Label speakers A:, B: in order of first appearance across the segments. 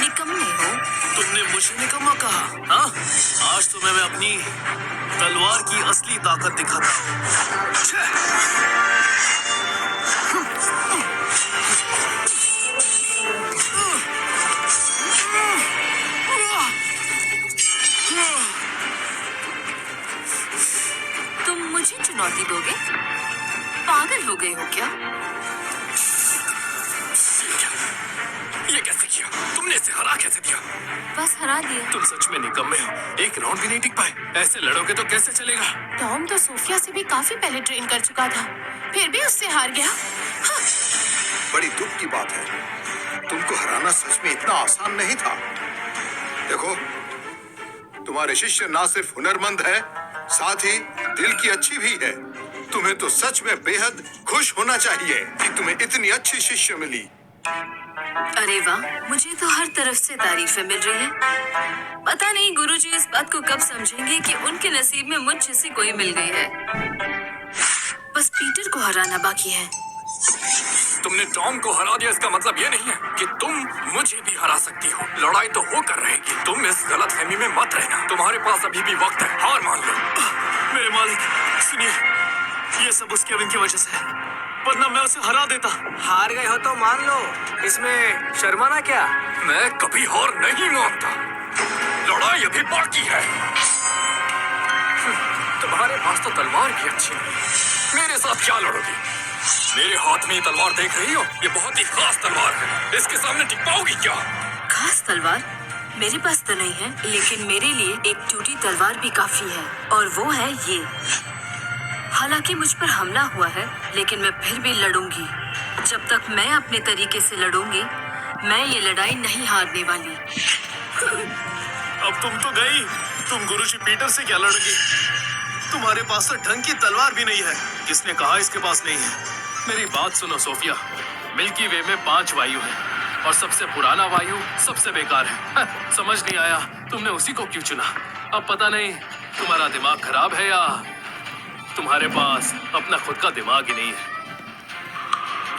A: निकम्मे हो।
B: तुमने मुझे निकम्मा कहा? हाँ, आज तो मैं अपनी तलवार की असली ताकत दिखाता हूँ।
A: तुम मुझे चुनौती दोगे? पागल हो गए हो क्या?
B: ये कैसे किया? तुमने इसे हरा कैसे दिया?
A: बस हरा दिया।
B: तुम सच में निकम्मे हो। एक राउंड भी नहीं टिक पाए। ऐसे लड़ोगे तो कैसे चलेगा?
A: टॉम तो सोफिया से भी काफी पहले ट्रेन कर चुका था, फिर भी उससे हार गया। हाँ।
C: बड़ी दुख की बात है, तुमको हराना सच में इतना आसान नहीं था। देखो, तुम्हारे शिष्य ना सिर्फ हुनरमंद है, साथ ही दिल की अच्छी भी है। तुम्हें तो सच में बेहद खुश होना चाहिए कि तुम्हें इतनी अच्छी शिष्य मिली।
A: अरे वाह, मुझे तो हर तरफ से तारीफें मिल रही हैं। पता नहीं गुरुजी इस बात को कब समझेंगे कि उनके नसीब में मुझ जैसी कोई मिल गई है। बस पीटर को हराना बाकी है।
B: तुमने टॉम को हरा दिया, इसका मतलब ये नहीं है कि तुम मुझे भी हरा सकती हो। लड़ाई तो होकर रहेगी। तुम इस गलतफहमी में मत रहना। तुम्हारे पास अभी भी वक्त है, हार मान लो। मेरे मालिक, सुनिए, ये सब उस केविन की वजह से है, वरना मैं उसे हरा देता।
D: हार गए हो तो मान लो, इसमें शर्माना क्या?
B: मैं कभी हार नहीं मानता। लड़ाई अभी बाकी है। तुम्हारे पास तो तलवार भी अच्छी है, मेरे साथ क्या लड़ोगी? मेरे हाथ में ये तलवार देख रही हो? ये बहुत ही खास तलवार है। इसके सामने टिक पाओगी क्या?
A: खास तलवार मेरे पास तो नहीं है, लेकिन मेरे लिए एक टूटी तलवार भी काफी है, और वो है ये। हालांकि मुझज पर हमला हुआ है, लेकिन मैं फिर भी लड़ूंगी। जब तक मैं अपने तरीके से लड़ूंगी, मैं ये लड़ाई नहीं हारने वाली।
B: अब तुम तो गई। तुम गुरुजी पीटर से क्या लड़ोगी? तुम्हारे पास तो ढंग की तलवार भी नहीं है। किसने कहा इसके पास नहीं है? मेरी बात सुनो सोफिया, मिल्की वे में 5 वायु हैं, और सबसे पुराना वायु सबसे बेकार है। समझ नहीं आया तुमने उसी को क्यों चुना। अब पता नहीं तुम्हारा दिमाग खराब है या तुम्हारे पास अपना खुद का दिमाग ही नहीं है।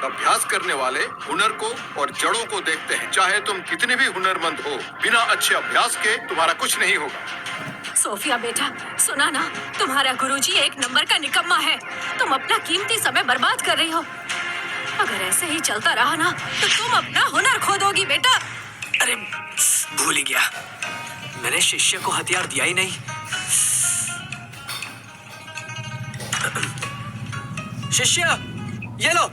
C: अभ्यास करने वाले हुनर को और जड़ों को देखते हैं। चाहे तुम कितने भी हुनरमंद हो, बिना अच्छे अभ्यास के तुम्हारा कुछ नहीं होगा।
A: सोफिया बेटा, सुना ना, तुम्हारा गुरुजी एक नंबर का निकम्मा है। तुम अपना कीमती समय बर्बाद कर रही हो। अगर ऐसे ही चलता रहा ना, तो तुम अपना हुनर खो दोगी बेटा।
D: अरे भूल ही गया, मैंने शिष्य को हथियार दिया ही नहीं। शिष्य, ये लो।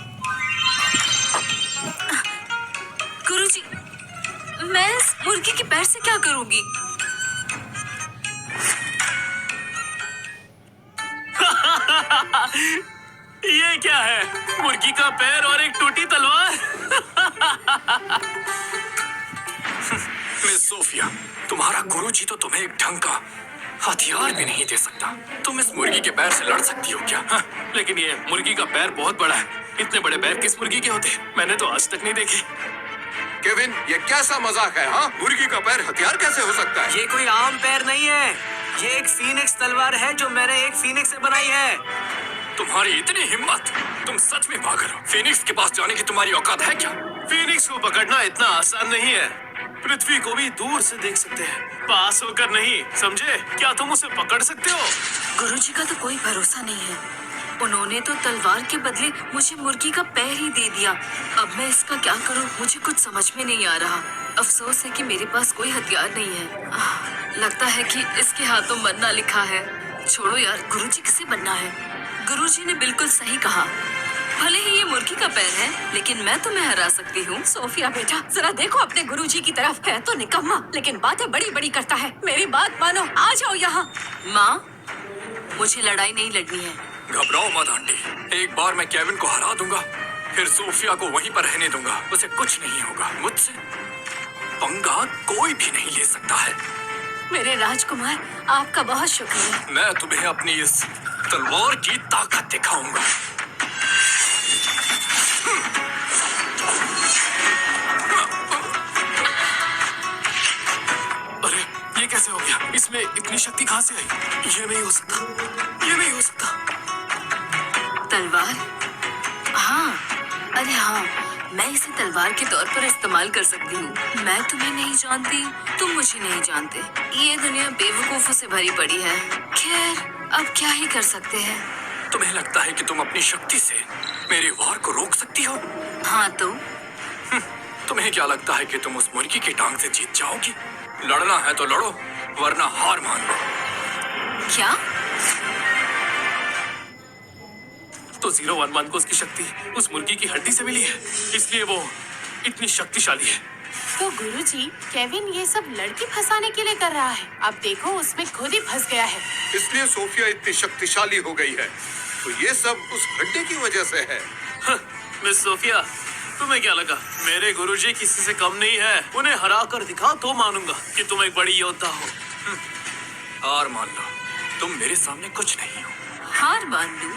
A: गुरुजी, मैं इस मुर्गी के पैर से क्या करूंगी?
B: ये क्या है? मुर्गी का पैर और एक टूटी तलवार। मिस सोफिया, तुम्हारा गुरुजी तो तुम्हें एक ढंग का हथियार भी नहीं दे सकता। तुम इस मुर्गी के पैर से लड़ सकती हो क्या? हाँ, लेकिन ये मुर्गी का पैर बहुत बड़ा है। इतने बड़े पैर किस मुर्गी के होते? मैंने तो आज तक नहीं देखे।
C: केविन, ये कैसा मजाक है? हाँ, मुर्गी का पैर हथियार कैसे हो सकता है?
D: ये कोई आम पैर नहीं है, ये एक फीनिक्स तलवार है जो मैंने एक फीनिक्स से बनाई है।
B: तुम्हारी इतनी हिम्मत, तुम सच में पागल हो। फीनिक्स के पास जाने की तुम्हारी औकात है क्या? फीनिक्स को पकड़ना इतना आसान नहीं है। पृथ्वी को भी दूर से देख सकते हैं, पास होकर नहीं, समझे? क्या तुम उसे पकड़ सकते हो?
A: गुरुजी का तो कोई भरोसा नहीं है। उन्होंने तो तलवार के बदले मुझे मुर्गी का पैर ही दे दिया। अब मैं इसका क्या करूं? मुझे कुछ समझ में नहीं आ रहा। अफसोस है कि मेरे पास कोई हथियार नहीं है। लगता है कि इसके हाथों मरना लिखा है। छोड़ो यार, गुरुजी किसे बनना है? गुरुजी ने बिल्कुल सही कहा। भले ही ये मुर्गी का पैर है, लेकिन मैं तुम्हें हरा सकती हूँ। सोफिया बेटा, जरा देखो अपने गुरुजी की तरफ। है तो निकम्मा, लेकिन बातें बड़ी बड़ी करता है। मेरी बात मानो, आ जाओ यहाँ। माँ, मुझे लड़ाई नहीं लड़नी है।
B: घबराओ मत आंटी, एक बार मैं केविन को हरा दूंगा, फिर सोफिया को वहीं पर रहने दूंगा। उसे कुछ नहीं होगा। मुझसे पंगा कोई भी नहीं ले सकता है।
A: मेरे राजकुमार, आपका बहुत शुक्रिया।
B: मैं तुम्हें अपनी इस तलवार की ताकत दिखाऊंगा। अरे, ये कैसे हो गया? इसमें इतनी शक्ति कहाँ से आई? ये नहीं हो सकता, ये नहीं हो सकता।
A: तलवार? हाँ, अरे हाँ, मैं इसे तलवार के तौर पर इस्तेमाल कर सकती हूँ। मैं तुम्हें नहीं जानती, तुम मुझे नहीं जानते। ये दुनिया बेवकूफों से भरी पड़ी है। खैर, अब क्या ही कर सकते हैं।
E: तुम्हें लगता है कि तुम अपनी शक्ति से मेरे वार को रोक सकती हो?
A: हाँ तो
E: तुम्हें क्या लगता है कि तुम उस मुर्गी की टांग से जीत जाओगी? लड़ना है तो लड़ो, वरना हार मान लो।
A: क्या?
B: तो 011 को उसकी शक्ति उस मुर्गी की हड्डी से मिली है, इसलिए वो इतनी शक्तिशाली है।
F: तो गुरुजी, केविन ये सब लड़की फंसाने के लिए कर रहा है। अब देखो, उसमें खुद ही फंस गया है।
C: इसलिए सोफिया इतनी शक्तिशाली हो गई है। तो ये सब उस हड्डी की वजह से है।
B: मिस सोफिया, तुम्हें क्या लगा मेरे गुरुजी किसी से कम नहीं है? उन्हें हरा कर दिखाओ तो मानूंगा कि तुम एक बड़ी योद्धा हो।
E: हार मान लो, तुम मेरे सामने कुछ नहीं हो।
A: हार मान लूं?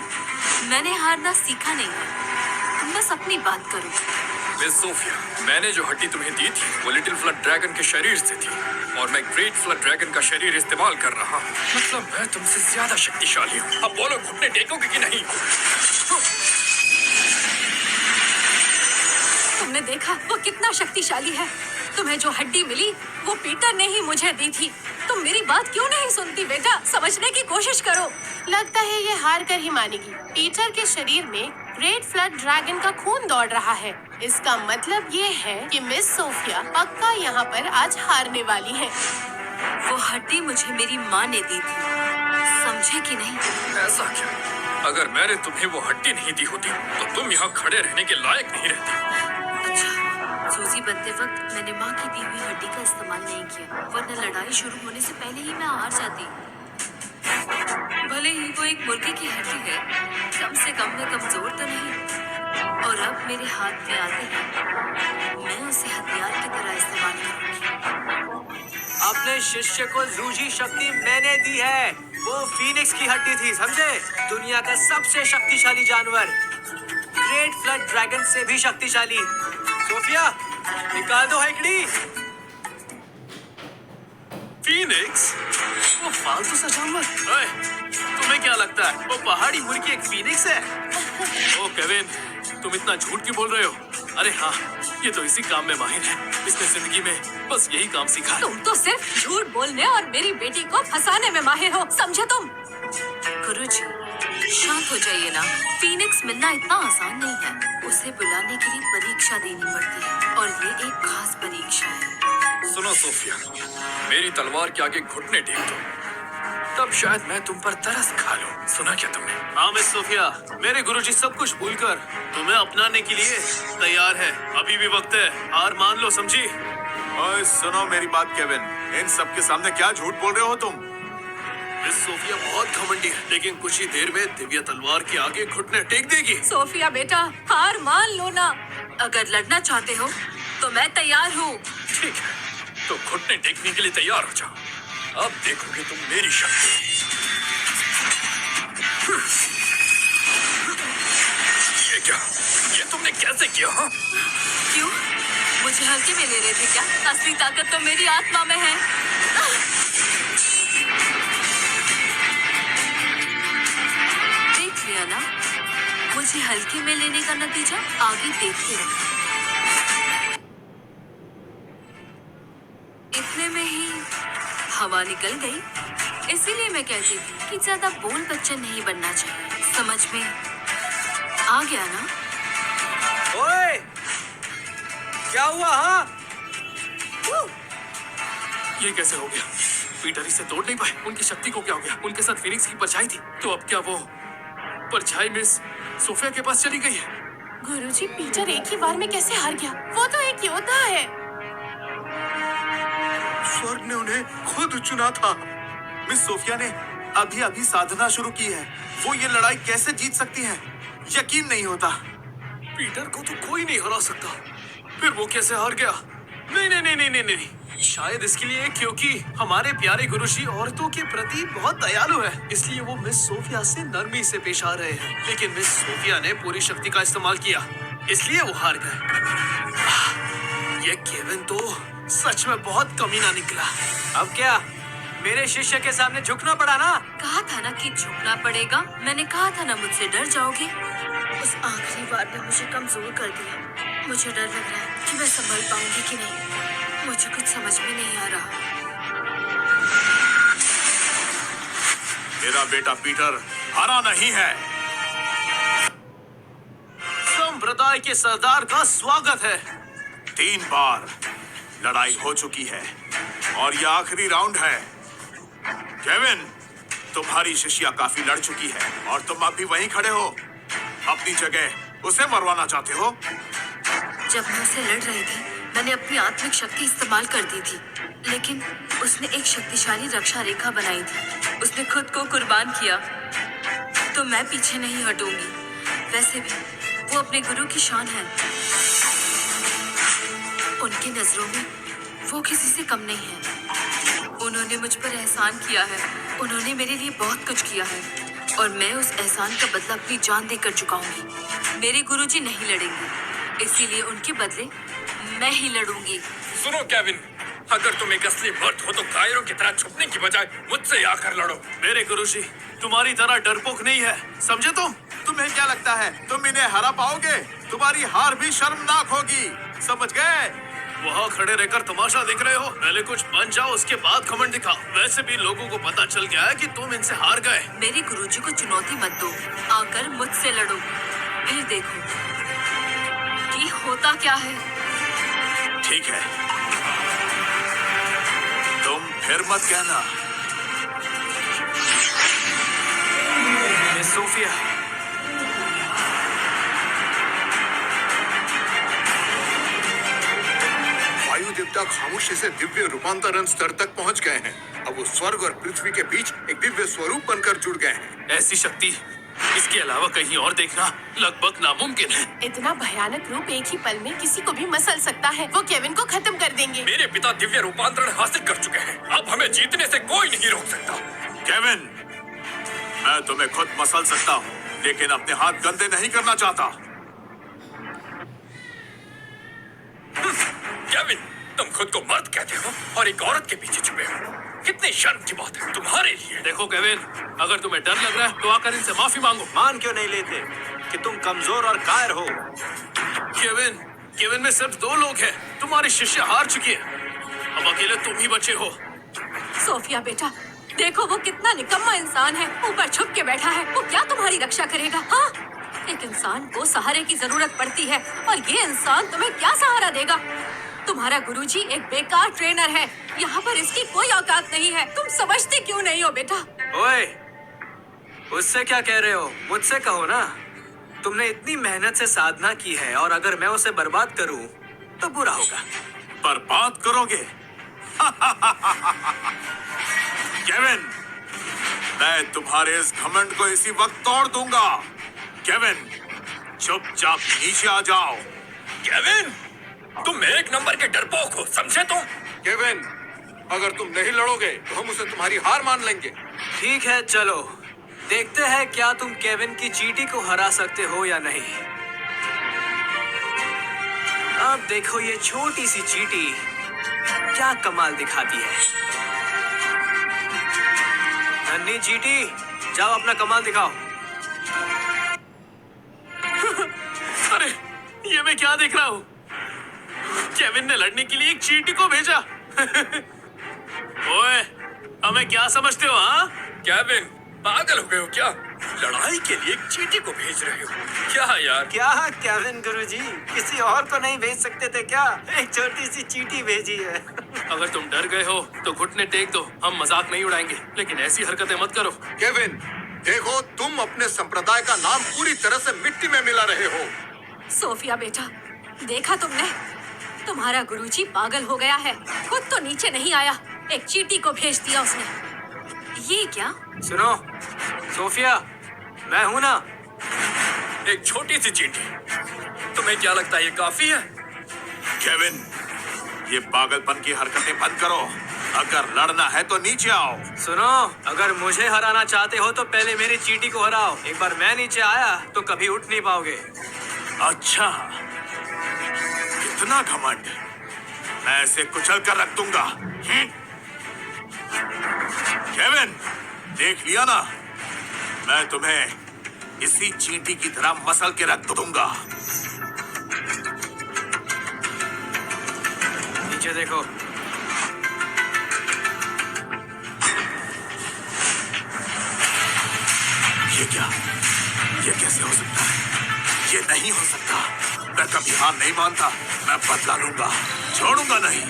A: मैंने हारना सीखा नहीं है। तुम बस अपनी बात करो।
E: मिस सोफिया, मैंने जो हड्डी तुम्हें दी थी वो लिटिल फ्लड ड्रैगन के शरीर से थी, और मैं ग्रेट फ्लड ड्रैगन का शरीर इस्तेमाल कर रहा हूँ। मतलब मैं तुमसे ज्यादा शक्तिशाली हूँ। अब बोलो, घुटने टेकोगे कि नहीं?
F: तुमने देखा वो कितना शक्तिशाली है। तुम्हें जो हड्डी मिली वो पीटर ने ही मुझे दी थी। तुम मेरी बात क्यों नहीं सुनती बेटा? समझने की कोशिश करो। लगता है ये हार कर ही मानेगी। पीटर के शरीर में ग्रेट फ्लड ड्रैगन का खून दौड़ रहा है। इसका मतलब ये है कि मिस सोफिया पक्का यहाँ पर आज हारने वाली है।
A: वो हड्डी मुझे मेरी माँ ने दी थी, समझे कि नहीं?
E: ऐसा क्या? अगर मैंने तुम्हें वो हड्डी नहीं दी होती तो तुम यहाँ खड़े रहने के लायक नहीं रहती।
A: अच्छा, सूजी बनते वक्त मैंने माँ की दी हुई हड्डी का इस्तेमाल नहीं किया, वरना लड़ाई शुरू होने से पहले ही मैं हार जाती। भले ही वो एक मुर्गी की हड्डी है, कम से कम मैं कमजोर तो नहीं। और अब मेरे हाथ में आते ही मैं उसे हथियार की तरह इस्तेमाल करूंगी।
D: अपने शिष्य को जूजी शक्ति मैंने दी है। वो फीनिक्स की हड्डी थी, समझे? दुनिया का सबसे शक्तिशाली जानवर, ग्रेट फ्लड ड्रैगन से भी शक्तिशाली। सोफिया, निकाल दो हैकड़ी।
B: फीनिक्स? वो फालतू सा जानवर? ओए, तुम्हें क्या लगता है वो पहाड़ी मुर्गी एक फीनिक्स है? ओ केविन, तुम इतना झूठ क्यों बोल रहे हो? अरे हाँ, ये तो इसी काम में माहिर है। इसने जिंदगी में बस यही काम सीखा है।
F: तुम तो सिर्फ झूठ बोलने और मेरी बेटी को फंसाने में माहिर हो, समझे तुम?
A: गुरुजी, शांत हो जाइए ना। फीनिक्स मिलना इतना आसान नहीं है। उसे बुलाने के लिए परीक्षा देनी पड़ती है, और ये एक खास परीक्षा है।
E: सुनो सोफिया, मेरी तलवार के आगे घुटने टेक दो, तब शायद मैं तुम पर तरस खा लूं। सुना क्या तुमने?
B: हाँ मिस सोफिया, मेरे गुरुजी सब कुछ भूलकर तुम्हें अपनाने के लिए तैयार है। अभी भी वक्त है, हार मान लो, समझी?
G: ओए सुनो मेरी बात केविन, इन सब के सामने क्या झूठ बोल रहे हो तुम?
B: मिस सोफिया बहुत घमंडी है, लेकिन कुछ ही देर में दिव्य तलवार के आगे घुटने टेक देगी।
F: सोफिया बेटा, हार मान लो ना।
A: अगर लड़ना चाहते हो तो मैं तैयार हूँ।
E: ठीक है, तो घुटने टेकने के लिए तैयार हो जाओ। अब देखोगे तुम मेरी शक्ति। ये क्या? ये तुमने कैसे किया? हाँ?
A: क्यों? मुझे हल्के में ले रहे थे क्या? असली ताकत तो मेरी आत्मा में है। देख लिया ना, मुझे हल्के में लेने का नतीजा? आगे देखते रहो। इतने में ही हवा निकल गई। इसीलिए मैं कहती थी कि ज्यादा बोल बच्चन नहीं बनना चाहिए। समझ में आ गया ना?
D: ओए, क्या हुआ? हाँ,
B: ये कैसे हो गया? पीटर इसे तोड़ नहीं पाए। उनकी शक्ति को क्या हो गया? उनके साथ फीनिक्स की परछाई थी, तो अब क्या वो परछाई मिस सोफिया के पास चली गई है?
F: गुरुजी, पीटर एक ही बार में कैसे हार गया? वो तो एक योद्धा है।
G: स्वर्ग ने उन्हें खुद चुना था। मिस सोफिया ने अभी अभी साधना शुरू की है। वो ये लड़ाई कैसे जीत सकती हैं? यकीन नहीं होता।
B: पीटर को तो कोई नहीं हरा सकता, फिर वो कैसे हार गया? नहीं नहीं नहीं नहीं नहीं नहीं, शायद इसके लिए क्योंकि हमारे प्यारे गुरुजी औरतों के प्रति बहुत दयालु है, इसलिए वो मिस सोफिया से नरमी से पेश आ रहे हैं। लेकिन मिस सोफिया ने पूरी शक्ति का इस्तेमाल किया, इसलिए वो हार गए। ये केविन तो सच में बहुत कमीना निकला।
D: अब क्या? मेरे शिष्य के सामने झुकना पड़ा ना?
A: कहा था ना कि झुकना पड़ेगा। मैंने कहा था ना मुझसे डर जाओगे। उस आखिरी बार ने मुझे कमजोर कर दिया। मुझे डर लग रहा है कि मैं संभल पाऊंगी कि नहीं। मुझे कुछ समझ में नहीं आ रहा।
G: मेरा बेटा पीटर हारा नहीं है।
B: संप्रदाय के सरदार का स्वागत है।
G: 3 बार लड़ाई हो चुकी है और यह आखिरी राउंड है। केविन, तुम्हारी शिष्या काफी लड़ चुकी है और तुम अब भी वहीं खड़े हो। अपनी जगह उसे मरवाना चाहते हो?
A: जब मैं उसे लड़ रही थी मैंने अपनी आत्मिक शक्ति इस्तेमाल कर दी थी, लेकिन उसने एक शक्तिशाली रक्षा रेखा बनाई थी। उसने खुद को कुर्बान किया, तो मैं पीछे नहीं हटूंगी। वैसे भी वो अपने गुरु की शान है। उनकी नजरों में वो किसी से कम नहीं है। उन्होंने मुझ पर एहसान किया है। उन्होंने मेरे लिए बहुत कुछ किया है और मैं उस एहसान का बदला अपनी जान देकर चुकाऊंगी। मेरे गुरुजी नहीं लड़ेंगे, इसीलिए उनके बदले मैं ही लड़ूंगी।
E: सुनो केविन, अगर तुम एक असली मर्द हो तो कायरों की तरह छुपने की बजाय मुझसे आकर लड़ो।
B: मेरे गुरुजी तुम्हारी तरह डरपोक नहीं है, समझे तुम?
G: तुम्हें क्या लगता है तुम इन्हें हरा पाओगे? तुम्हारी हार भी शर्मनाक होगी, समझ गए?
B: वहाँ खड़े रहकर तमाशा देख रहे हो? पहले कुछ बन जाओ, उसके बाद घमंड दिखाओ। वैसे भी लोगों को पता चल गया है कि तुम इनसे हार गए।
A: मेरे गुरुजी को चुनौती मत दो, आकर मुझसे लड़ो, फिर देखो कि होता क्या है।
G: ठीक है, तुम फिर मत कहना।
D: मिस सोफिया,
C: वायु देवता खामोशी से दिव्य रूपांतरण स्तर तक पहुंच गए हैं। अब वो स्वर्ग और पृथ्वी के बीच एक दिव्य स्वरूप बनकर जुड़ गए हैं।
B: ऐसी शक्ति इसके अलावा कहीं और देखना लगभग नामुमकिन है।
F: इतना भयानक रूप एक ही पल में किसी को भी मसल सकता है। वो केविन को खत्म कर देंगे।
E: मेरे पिता दिव्य रूपांतरण हासिल कर चुके हैं, अब हमें जीतने से कोई नहीं रोक सकता।
G: केविन, मैं तुम्हें खुद मसल सकता हूँ, लेकिन अपने हाथ गंदे नहीं करना चाहता।
E: केविन, तुम खुद को मर्द कहते हो और एक औरत के पीछे छुपे हो। कितनी शर्म की बात है तुम्हारे लिए।
B: देखो केविन, अगर तुम्हें डर लग रहा है तो आकर इनसे माफी मांगो।
D: मान क्यों नहीं लेते कि तुम कमजोर और कायर हो?
B: केविन में सिर्फ 2 लोग हैं। तुम्हारी शिष्य हार चुकी है, अब अकेले तुम ही बचे हो।
F: सोफिया बेटा, देखो वो कितना निकम्मा इंसान है। ऊपर छुप के बैठा है। वो क्या तुम्हारी रक्षा करेगा? हाँ, एक इंसान को सहारे की जरूरत पड़ती है और ये इंसान तुम्हें क्या सहारा देगा? तुम्हारा गुरुजी एक बेकार ट्रेनर है। यहाँ पर इसकी कोई औकात नहीं है। तुम समझते क्यों नहीं हो बेटा?
D: ओए, उससे क्या कह रहे हो? मुझसे कहो ना। तुमने इतनी मेहनत से साधना की है और अगर मैं उसे बर्बाद करूं तो बुरा होगा।
G: बर्बाद करोगे? केविन, मैं तुम्हारे इस घमंड को इसी वक्त तोड़ दूंगा। केविन, चुपचाप नीचे आ जाओ।
E: केविन, तुम 1 नंबर के डरपोक हो, समझे तुम?
C: केविन, अगर तुम नहीं लड़ोगे तो हम उसे तुम्हारी हार मान लेंगे।
D: ठीक है, चलो देखते हैं क्या तुम केविन की चींटी को हरा सकते हो या नहीं। अब देखो ये छोटी सी चींटी क्या कमाल दिखाती है। नन्ही चींटी, जाओ अपना कमाल दिखाओ।
B: अरे, ये मैं क्या देख रहा हूँ? केविन ने लड़ने के लिए एक चींटी को भेजा। ओए, हमें क्या समझते हो? हाँ,
E: केविन, पागल हो गए हो क्या? लड़ाई के लिए एक चींटी को भेज रहे हो? क्या यार?
D: क्या केविन गुरुजी, किसी और को नहीं भेज सकते थे क्या? एक छोटी सी चींटी भेजी है।
B: अगर तुम डर गए हो तो घुटने टेक दो, हम मजाक नहीं उड़ाएंगे, लेकिन ऐसी हरकतें मत करो।
C: केविन, देखो तुम अपने संप्रदाय का नाम पूरी तरह से मिट्टी में मिला रहे हो।
F: सोफिया बेटा, देखा तुमने? तुम्हारा गुरुजी पागल हो गया है। खुद तो नीचे नहीं आया, एक चींटी को भेज दिया उसने।
A: ये क्या?
D: सुनो सोफिया, मैं हूं ना।
E: एक छोटी सी चींटी, तुम्हें क्या लगता है ये काफी है?
G: केविन, ये पागलपन की हरकतें बंद करो। अगर लड़ना है तो नीचे आओ।
D: सुनो, अगर मुझे हराना चाहते हो तो पहले मेरी चींटी को हराओ। एक बार मैं नीचे आया तो कभी उठ नहीं पाओगे।
G: अच्छा, इतना घमंड? मैं ऐसे कुचल कर रख दूंगा। केविन, देख लिया ना, मैं तुम्हें इसी चींटी की तरह मसल के रख दूंगा।
D: नीचे देखो।
G: ये क्या? ये कैसे हो सकता है? ये नहीं हो सकता। मैं कभी हार नहीं मानता। मैं बदला लूंगा, छोड़ूंगा नहीं।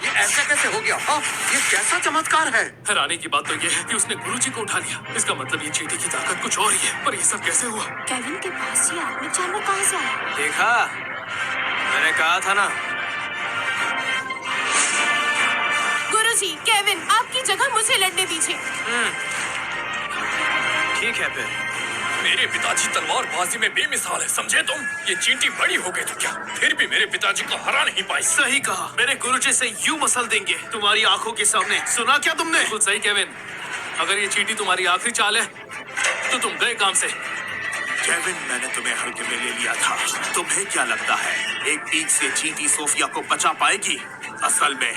C: ये ऐसा कैसे हो गया? हाँ, ये कैसा चमत्कार है?
B: हैरानी की बात तो ये है कि उसने गुरुजी को उठा लिया। इसका मतलब ये चींटी की ताकत कुछ और ही है। पर ये सब कैसे हुआ?
F: केविन के पास ये आत्मिक जानवर कहाँ से आया?
D: देखा, मैंने कहा था ना।
F: गुरुजी, केविन, आपकी जगह मुझे लड़ने दीजिए।
D: ठीक है फिर।
E: मेरे पिताजी तलवारबाजी में बेमिसाल है, समझे तुम? ये चींटी बड़ी हो गई तो क्या, फिर भी मेरे पिताजी को हरा नहीं पाई।
B: सही कहा। मेरे गुरुजी से यूं मसल देंगे तुम्हारी आंखों के सामने। सुना क्या तुमने? बिल्कुल सही केविन। अगर ये चींटी तुम्हारी आखिरी चाल है तो तुम गए काम से।
G: केविन, मैंने तुम्हें हल्के में ले लिया था। तुम्हें क्या लगता है एक पीक से चींटी सोफिया को बचा पाएगी? असल में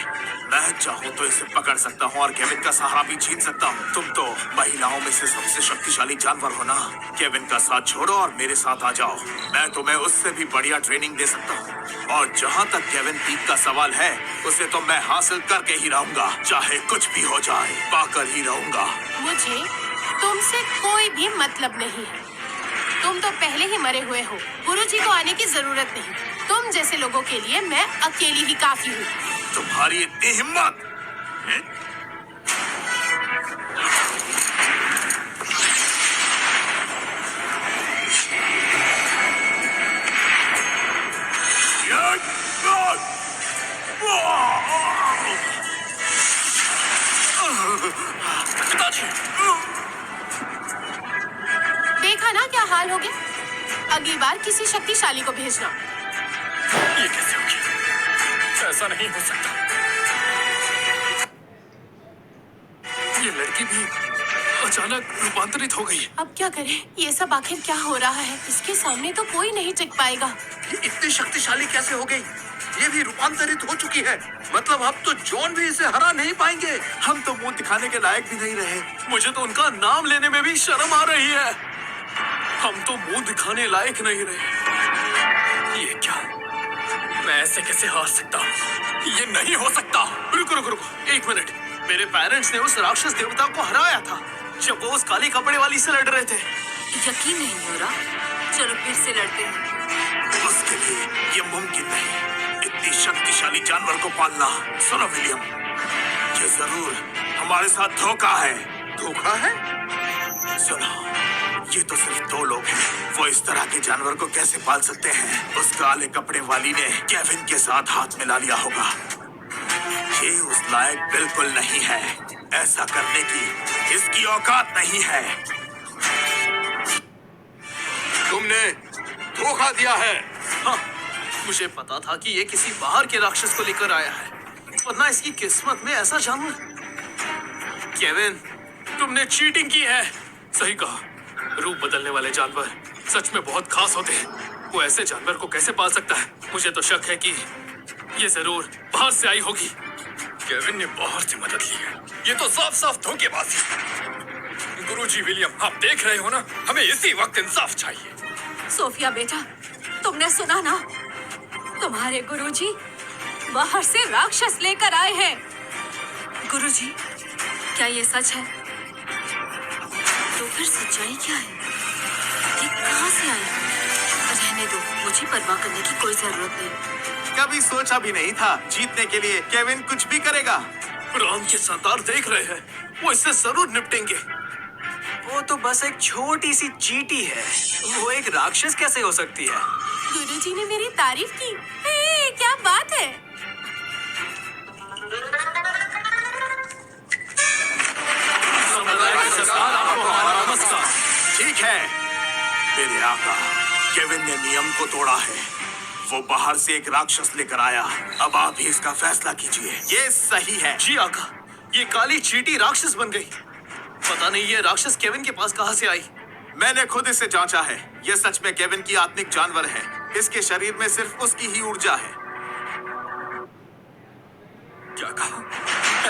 G: मैं चाहूँ तो इसे पकड़ सकता हूँ और केविन का सहारा भी छीन सकता हूँ। तुम तो महिलाओं में से सबसे शक्तिशाली जानवर हो ना। केविन का साथ छोड़ो और मेरे साथ आ जाओ। मैं तुम्हें उससे भी बढ़िया ट्रेनिंग दे सकता हूँ। और जहाँ तक केविन पीक का सवाल है, उसे तो मैं हासिल करके ही रहूंगा, चाहे कुछ भी हो जाए, पाकर ही रहूंगा।
F: मुझे तुमसे कोई भी मतलब नहीं है। तुम तो पहले ही मरे हुए हो। गुरुजी को आने की जरूरत नहीं। तुम जैसे लोगों के लिए मैं अकेली ही काफी हूँ।
G: तुम्हारी इतनी हिम्मत?
E: पिताजी,
F: देखा ना क्या हाल हो गया। अगली बार किसी शक्तिशाली को भेजना।
E: ये कैसे हो गया? ऐसा नहीं हो सकता।
B: ये लड़की भी अचानक रूपांतरित हो गई है।
F: अब क्या करें? ये सब आखिर क्या हो रहा है? इसके सामने तो कोई नहीं टिक पाएगा।
C: ये इतनी शक्तिशाली कैसे हो गई? ये भी रूपांतरित हो चुकी है। मतलब अब तो जॉन भी इसे हरा नहीं पाएंगे।
B: हम तो मुंह दिखाने के लायक भी नहीं रहे। मुझे तो उनका नाम लेने में भी शर्म आ रही है। हम तो मुंह दिखाने लायक नहीं रहे।
E: ये क्या? मैं ऐसे कैसे हार सकता हूँ? ये नहीं हो सकता।
B: रुको रुको रुको, एक मिनट। मेरे पेरेंट्स ने उस राक्षस देवता को हराया था जब वो उस काली कपड़े वाली से लड़ रहे थे।
A: यकीन नहीं हो रहा। चलो फिर से लड़ते हैं।
G: उसके लिए ये मुमकिन नहीं, इतनी शक्तिशाली जानवर को पालना। सुनो विलियम, ये जरूर हमारे साथ धोखा है।
C: धोखा है?
G: सुनो, ये तो सिर्फ दो लोग हैं। वो इस तरह के जानवर को कैसे पाल सकते हैं? उस काले कपड़े वाली ने केविन के साथ हाथ मिला लिया होगा। ये उस लायक बिल्कुल नहीं है। ऐसा करने की इसकी औकात नहीं है।
C: तुमने धोखा दिया है।
B: हाँ, मुझे पता था कि ये किसी बाहर के राक्षस को लेकर आया है, वरना इसकी किस्मत में ऐसा जानवर। केविन, तुमने चीटिंग की है। सही कहा। रूप बदलने वाले जानवर सच में बहुत खास होते हैं। वो ऐसे जानवर को कैसे पाल सकता है? मुझे तो शक है कि ये जरूर बाहर से आई होगी।
E: केविन ने बाहर से मदद ली है। ये तो साफ साफ धोखेबाजी। गुरुजी विलियम, आप देख रहे हो ना, हमें इसी वक्त इंसाफ चाहिए।
F: सोफिया बेटा, तुमने सुना ना? तुम्हारे गुरुजी बाहर से राक्षस लेकर आए हैं।
A: गुरुजी, क्या ये सच है? तो फिर सच्चाई क्या है? ये कहाँ से आया? रहने दो, मुझे परवाह करने की कोई जरूरत नहीं।
B: कभी सोचा भी नहीं था जीतने के लिए केविन कुछ भी करेगा। राम के सरदार देख रहे हैं, वो इससे जरूर निपटेंगे।
D: वो तो बस एक छोटी सी चींटी है। वो एक राक्षस कैसे हो सकती है?
F: गुरुजी ने मेरी तारीफ की। हे, क्या बात है?
B: नमस्कार।
G: ठीक है मेरे आका, केविन ने नियम को तोड़ा है। वो बाहर से एक राक्षस लेकर आया। अब आप ही इसका फैसला कीजिए।
B: ये सही है। जी आका, ये काली चींटी राक्षस बन गई। पता नहीं ये राक्षस केविन के पास कहाँ से आई।
G: मैंने खुद इसे जांचा है। ये सच में केविन की आत्मिक जानवर है। इसके शरीर में सिर्फ उसकी ही ऊर्जा है।
E: क्या कहा?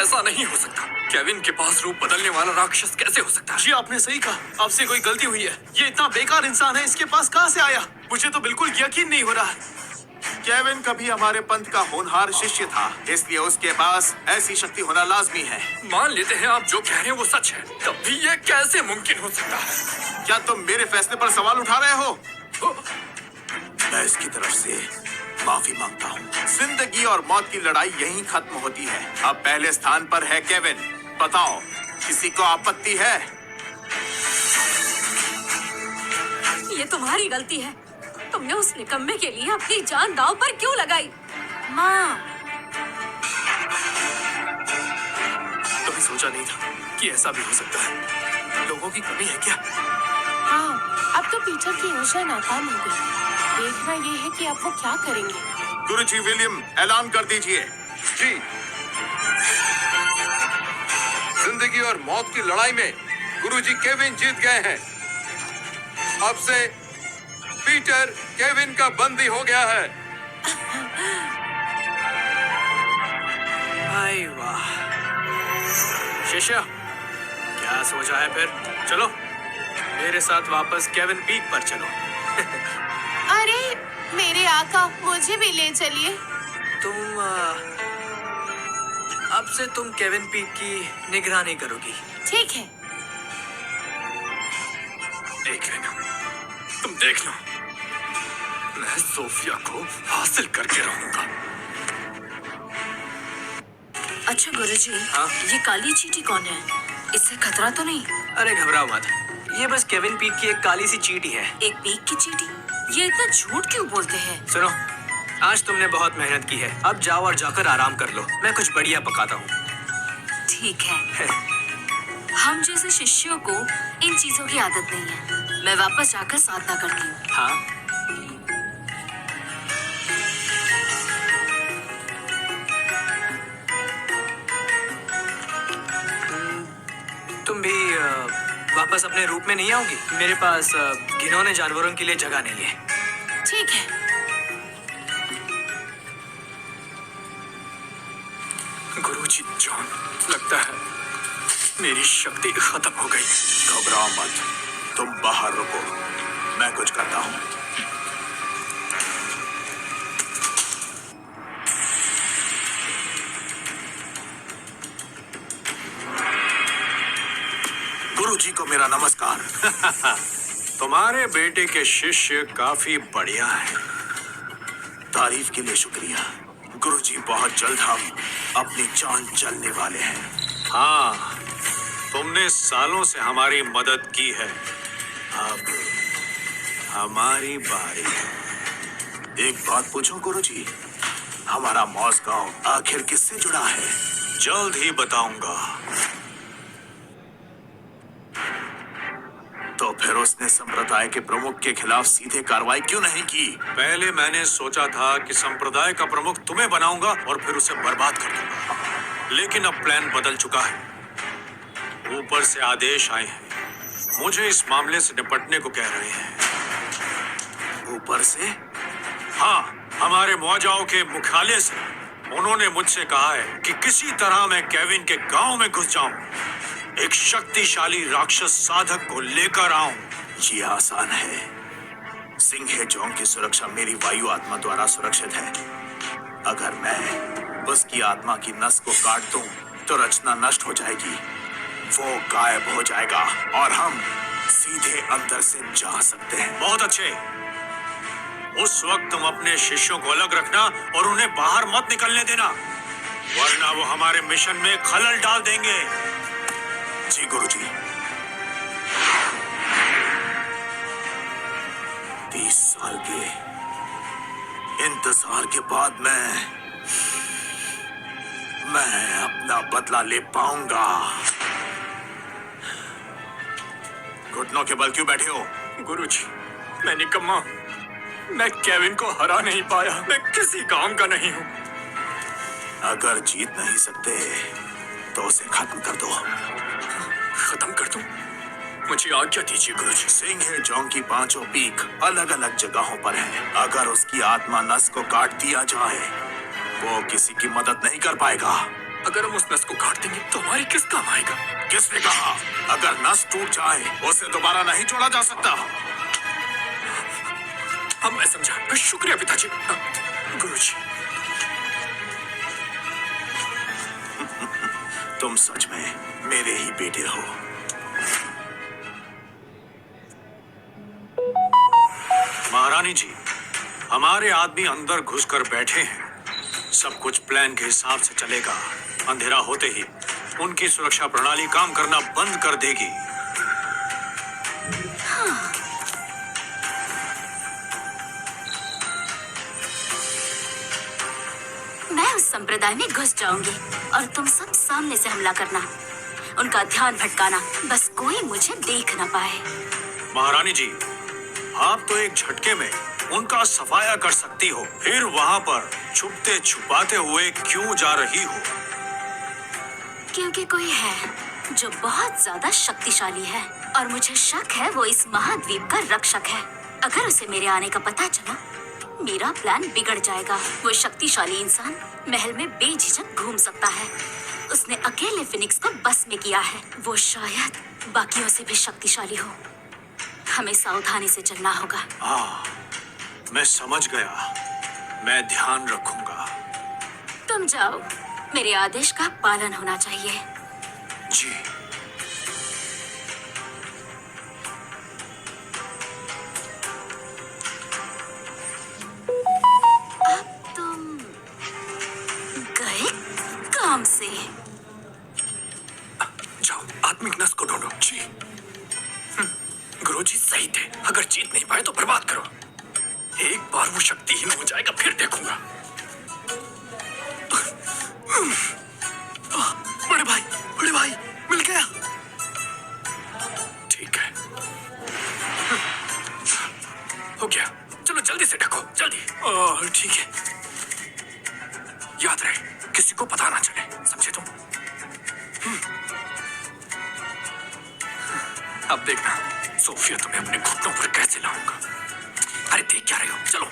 E: ऐसा नहीं हो सकता। केविन के पास रूप बदलने वाला राक्षस कैसे हो सकता है?
B: जी आपने सही कहा। आपसे कोई गलती हुई है। ये इतना बेकार इंसान है, इसके पास कहाँ से आया? मुझे तो बिल्कुल यकीन नहीं हो रहा है।
G: केविन कभी हमारे पंथ का होनहार शिष्य था, इसलिए उसके पास ऐसी शक्ति होना लाजमी है।
E: मान लेते हैं आप जो कह रहे हैं वो सच है, तब भी ये कैसे मुमकिन हो सकता है?
G: क्या तुम मेरे फैसले पर सवाल उठा रहे हो? मैं इसकी तरफ से माफी मांगता हूँ। जिंदगी और मौत की लड़ाई यहीं खत्म होती है। अब पहले स्थान पर है केविन। बताओ, किसी को आपत्ति है?
F: ये तुम्हारी गलती है। तुमने उस निकम्मे के लिए अपनी जान दांव पर क्यों लगाई?
A: माँ,
B: कभी सोचा नहीं था कि ऐसा भी हो सकता है। लोगों की कमी है क्या?
H: हाँ, अब तो पीटर की योजना नाकाम हो गई। देखना ये है कि अब वो क्या करेंगे।
G: गुरुजी विलियम, ऐलान कर दीजिए।
C: जी, जिंदगी और मौत की लड़ाई में गुरुजी केविन जीत गए हैं। अब से पीटर केविन का बंदी हो गया है।
D: हाय वाह। शिष्य, क्या सोचा है फिर? चलो मेरे साथ वापस केविन पीक पर चलो।
H: अरे मेरे आका, मुझे भी ले चलिए।
D: तुम अब से तुम केविन पीक की निगरानी करोगी।
H: ठीक है।
E: देख लेना, तुम देख लो, मैं सोफिया को हासिल करके रहूंगा।
A: अच्छा गुरुजी,
D: हाँ?
A: ये काली चींटी कौन है? इससे खतरा तो नहीं?
D: अरे घबराओ मत, ये बस केविन पीक की एक काली सी चींटी है।
A: एक पीक की चींटी? ये इतना झूठ क्यों बोलते हैं?
D: सुनो, आज तुमने बहुत मेहनत की है, अब जाओ और जाकर आराम कर लो। मैं कुछ बढ़िया पकाता हूँ।
A: ठीक है। हम जैसे शिष्यों को इन चीजों की आदत नहीं है। मैं वापस जाकर साधना करती हूँ।
D: हाँ, तुम भी वापस अपने रूप में नहीं आओगी? मेरे पास घिनौने जानवरों के लिए जगह नहीं है।
H: ठीक है।
E: गुरुजी जॉन, लगता है मेरी शक्ति खत्म हो गई।
G: घबराओ मत, तुम बाहर रुको, मैं कुछ करता हूँ। गुरुजी को मेरा नमस्कार।
I: तुम्हारे बेटे के शिष्य काफी बढ़िया है।
G: तारीफ के लिए शुक्रिया। गुरुजी, बहुत जल्द हम अपनी जान चलने वाले हैं।
I: हाँ, तुमने सालों से हमारी मदद की है, अब हमारी बारी है।
G: एक बात पूछूं गुरुजी, हमारा मॉस्को आखिर किससे जुड़ा है?
I: जल्द ही बताऊंगा।
G: तो फिर उसने संप्रदाय के प्रमुख के खिलाफ सीधे कार्रवाई क्यों नहीं की?
I: पहले मैंने सोचा था कि संप्रदाय का प्रमुख तुम्हें बनाऊंगा और फिर उसे बर्बाद कर दूंगा, लेकिन अब प्लान बदल चुका है। ऊपर से आदेश आए हैं, मुझे इस मामले से निपटने को कह रहे हैं।
G: ऊपर से?
I: हाँ, हमारे मौजाओं के मुख्यालय से। उन्होंने मुझसे कहा है कि किसी तरह मैं केविन के गांव में घुस जाऊं, एक शक्तिशाली राक्षस साधक को लेकर आऊं।
G: ये आसान है। सिंह जोंग की सुरक्षा मेरी वायु आत्मा द्वारा सुरक्षित है। अगर मैं उसकी आत्मा की नस को काट दूं, तो रचना नष्ट हो जाएगी, वो गायब हो जाएगा और हम सीधे अंदर से जा सकते हैं।
I: बहुत अच्छे। उस वक्त तुम अपने शिष्यों को अलग रखना और उन्हें बाहर मत निकलने देना, वरना वो हमारे मिशन में खलल डाल देंगे।
G: जी गुरुजी। 30 साल के इंतजार के बाद मैं अपना बदला ले पाऊंगा। घुटनों के बल क्यों बैठे हो?
E: गुरुजी, मैं निकम्मा, मैं केविन को हरा नहीं पाया, मैं किसी काम का नहीं हूँ।
G: अगर जीत नहीं सकते तो उसे खत्म कर दो।
E: खत्म कर दूं? मुझे आज्ञा दीजिए गुरुजी।
G: सिंह जोंग की 5 पीक अलग अलग जगहों पर है। अगर उसकी आत्मा नस को काट दिया जाए, वो किसी की मदद नहीं कर पाएगा।
E: अगर हम उस नस को काट देंगे तो हमारी किस काम आएगा?
G: किसने कहा? अगर नस टूट जाए, उसे दोबारा नहीं जोड़ा जा सकता।
E: हम मैं समझा। शुक्रिया पिताजी। गुरुजी,
G: तुम सच में मेरे ही बेटे हो।
I: महारानी जी, हमारे आदमी अंदर घुसकर बैठे हैं। सब कुछ प्लान के हिसाब से चलेगा। अंधेरा होते ही उनकी सुरक्षा प्रणाली काम करना बंद कर देगी।
A: मैं उस संप्रदाय में घुस जाऊंगी और तुम सब सामने से हमला करना, उनका ध्यान भटकाना, बस कोई मुझे देख ना पाए।
I: महारानी जी, आप तो एक झटके में उनका सफाया कर सकती हो। फिर वहां पर छुपते छुपाते हुए क्यों जा रही हो?
A: क्योंकि कोई है जो बहुत ज्यादा शक्तिशाली है और मुझे शक है वो इस महाद्वीप का रक्षक है। अगर उसे मेरे आने का पता चला, मेरा प्लान बिगड़ जाएगा। वो शक्तिशाली इंसान महल में बेझिझक घूम सकता है। उसने अकेले फिनिक्स को बस में किया है। वो शायद बाकियों से भी शक्तिशाली हो। हमें सावधानी से चलना होगा।
I: मैं समझ गया। मैं ध्यान रखूंगा।
A: तुम जाओ, मेरे आदेश का पालन होना चाहिए।
I: जी।
A: अब तुम गए काम से?
E: जाओ, आत्मिक नस को ढूंढो। जी। गुरुजी सही थे। अगर जीत नहीं पाए तो बर्बाद करो। एक बार वो शक्तिहीन हो जाएगा, फिर देखूंगा। बड़े भाई, मिल गया। ठीक है, हो गया। चलो जल्दी से ढको, जल्दी। ठीक है। याद रहे, किसी को पता ना चले, समझे तुम? अब देखना सोफिया, तुम्हें अपने घुटनों पर कैसे लाऊंगा। अरे देख क्या रहे हो, चलो।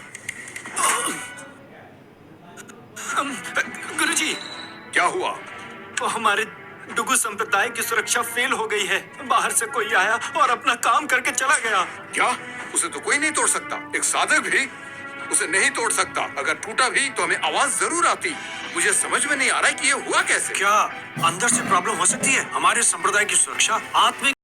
B: गुरुजी,
C: क्या हुआ?
B: तो हमारे डुगु संप्रदाय की सुरक्षा फेल हो गई है। बाहर से कोई आया और अपना काम करके चला गया।
C: क्या? उसे तो कोई नहीं तोड़ सकता। एक साधक भी उसे नहीं तोड़ सकता। अगर टूटा भी तो हमें आवाज जरूर आती। मुझे समझ में नहीं आ रहा है कि ये हुआ कैसे।
I: क्या अंदर से प्रॉब्लम हो सकती है? हमारे संप्रदाय की सुरक्षा आत्मिक